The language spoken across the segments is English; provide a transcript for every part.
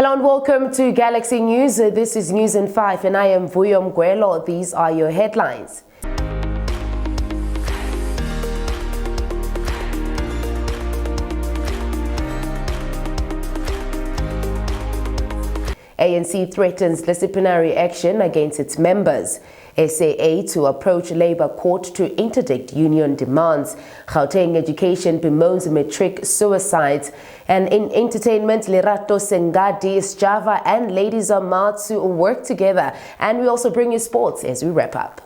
Hello and welcome to Galaxy News. This is News in 5 and I am Vuyo Mgwelo. These are your headlines. ANC threatens disciplinary action against its members. SAA to approach Labour Court to interdict union demands. Gauteng Education bemoans matric suicides. And in entertainment, Lerato, Hhp'S, Java and Ladies Are Mad to work together. And we also bring you sports as we wrap up.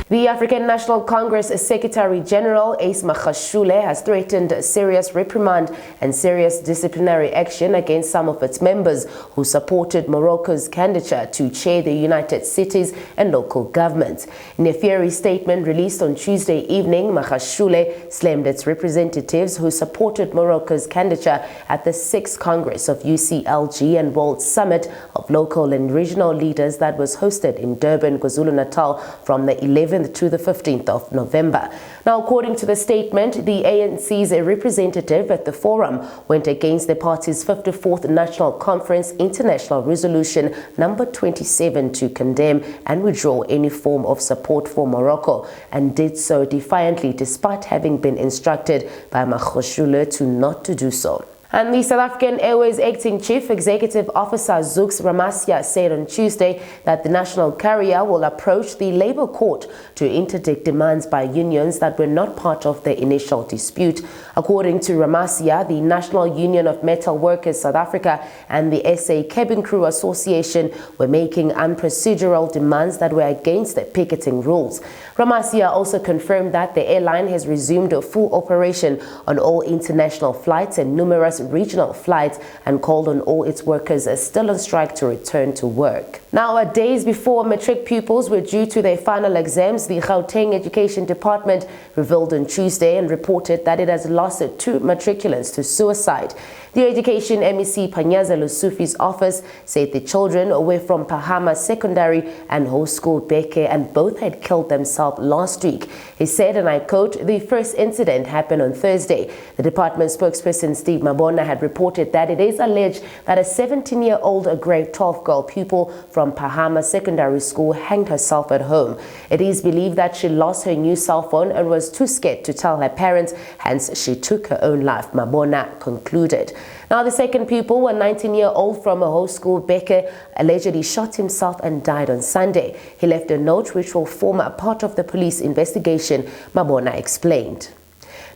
The African National Congress Secretary General Ace Magashule has threatened serious reprimand and serious disciplinary action against some of its members who supported Morocco's candidature to chair the United Cities and local governments. In a fiery statement released on Tuesday evening, Magashule slammed its representatives who supported Morocco's candidature at the 6th Congress of UCLG and World Summit of Local and Regional Leaders that was hosted in Durban, KwaZulu-Natal from the 11th to the 15th of November. Now, according to the statement, the ANC's representative at the forum went against the party's 54th National Conference International Resolution number 27 to condemn and withdraw any form of support for Morocco, and did so defiantly despite having been instructed by Magashule to not to do so. And the South African Airways Acting Chief Executive Officer Zuks Ramasya said on Tuesday that the national carrier will approach the Labour Court to interdict demands by unions that were not part of the initial dispute. According to Ramasya, the National Union of Metal Workers South Africa and the SA Cabin Crew Association were making unprocedural demands that were against the picketing rules. Ramasya also confirmed that the airline has resumed a full operation on all international flights and numerous regional flights, and called on all its workers still on strike to return to work. Now, days before matric pupils were due to their final exams, the Gauteng Education Department revealed on Tuesday and reported that it has lost 2 matriculants to suicide. The Education MEC Panyaza Lusufi's office said the children were from Phahama Secondary and Ho School Beke, and both had killed themselves last week. He said, and I quote, "The first incident happened on Thursday." The department spokesperson Steve Mabona had reported that it is alleged that a 17-year-old grade 12 girl pupil from Phahama Secondary School hanged herself at home. It is believed that she lost her new cell phone and was too scared to tell her parents, hence she took her own life, Mabona concluded. Now, the second pupil, a 19-year-old from a Ho School Beke, allegedly shot himself and died on Sunday. He left a note which will form a part of the police investigation, Mabona explained.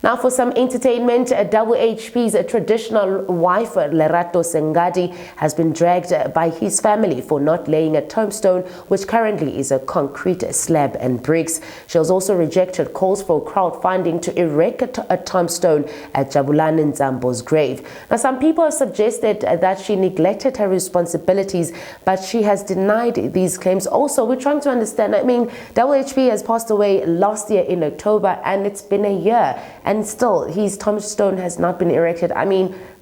Now, for some entertainment, Hhp'S traditional wife, Lerato, has been dragged by his family for not laying a tombstone, which currently is a concrete slab and bricks. She has also rejected calls for crowdfunding to erect a tombstone at Jabulani Nzambo's grave. Now, some people have suggested that she neglected her responsibilities, but she has denied these claims. Also, we're trying to understand, Hhp has passed away last year in October, and it's been a year. And still, his tombstone has not been erected.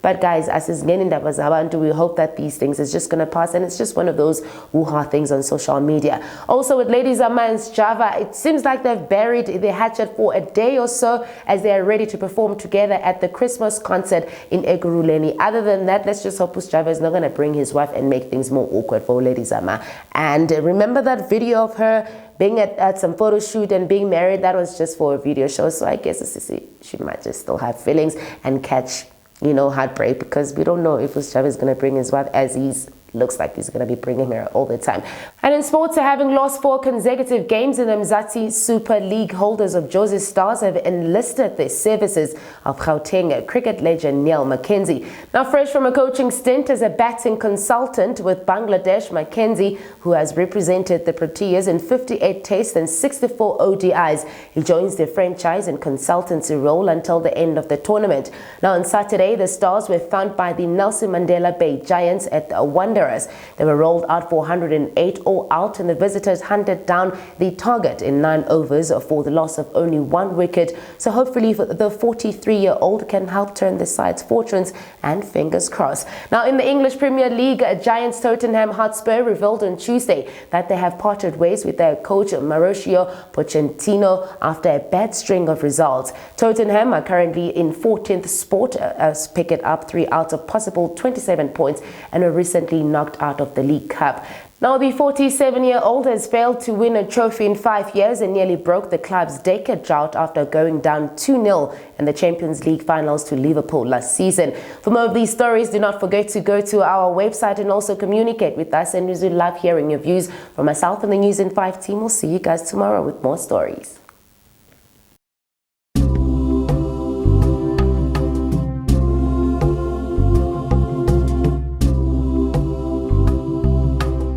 But guys, as is we hope that these things is just going to pass, and it's just one of those hoo-ha things on social media. Also, with Ladies Are Mad Java, it seems like they've buried their hatchet for a day or so as they are ready to perform together at the Christmas concert in Ekurhuleni. Other than that, let's just hope Java is not going to bring his wife and make things more awkward for Ladies Are Mad. And remember that video of her being at some photo shoot and being married? That was just for a video show. So I guess she might just still have feelings and catch, heartbreak, because we don't know if Hhp'S is going to bring his wife, as looks like he's going to be bringing her all the time. And in sports, having lost 4 consecutive games in the Mzansi Super League, holders of Jozi Stars have enlisted the services of Gauteng cricket legend Neil McKenzie. Now, fresh from a coaching stint as a batting consultant with Bangladesh, McKenzie, who has represented the Proteas in 58 tests and 64 ODIs, he joins the franchise and consultancy role until the end of the tournament. Now, on Saturday, the Stars were found by the Nelson Mandela Bay Giants at Wonder. They were rolled out for 108 all 4 out, and the visitors hunted down the target in 9 overs for the loss of only 1 wicket. So hopefully the 43-year-old can help turn the side's fortunes, and fingers crossed. Now in the English Premier League, Giants Tottenham Hotspur revealed on Tuesday that they have parted ways with their coach Mauricio Pochettino after a bad string of results. Tottenham are currently in 14th spot as picked up 3 out of possible 27 points and were recently knocked out of the League Cup. Now, the 47-year-old has failed to win a trophy in 5 years and nearly broke the club's decade drought after going down 2-0 in the Champions League finals to Liverpool last season. For more of these stories, do not forget to go to our website and also communicate with us, and we love hearing your views. From myself and the News in 5 team, we'll see you guys tomorrow with more stories.